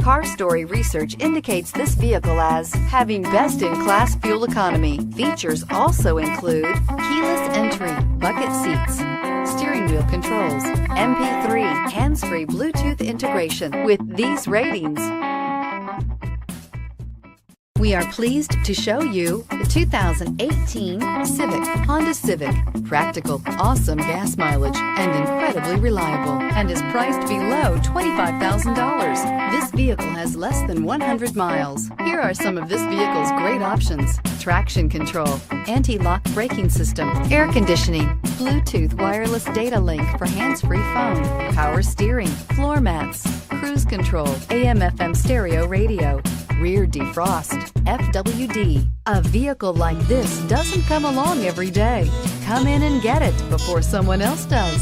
Car Story research indicates this vehicle as having best-in-class fuel economy. Features also include keyless entry, bucket seats, steering wheel controls, MP3, hands-free Bluetooth integration. With these ratings, we are pleased to show you the 2018 Honda Civic. Practical, awesome gas mileage, and incredibly reliable, and is priced below $25,000. This vehicle has less than 100 miles. Here are some of this vehicle's great options: traction control, anti-lock braking system, air conditioning, Bluetooth wireless data link for hands-free phone, power steering, floor mats, cruise control, AM/FM stereo radio, rear defrost, FWD. A vehicle like this doesn't come along every day. Come in and get it before someone else does.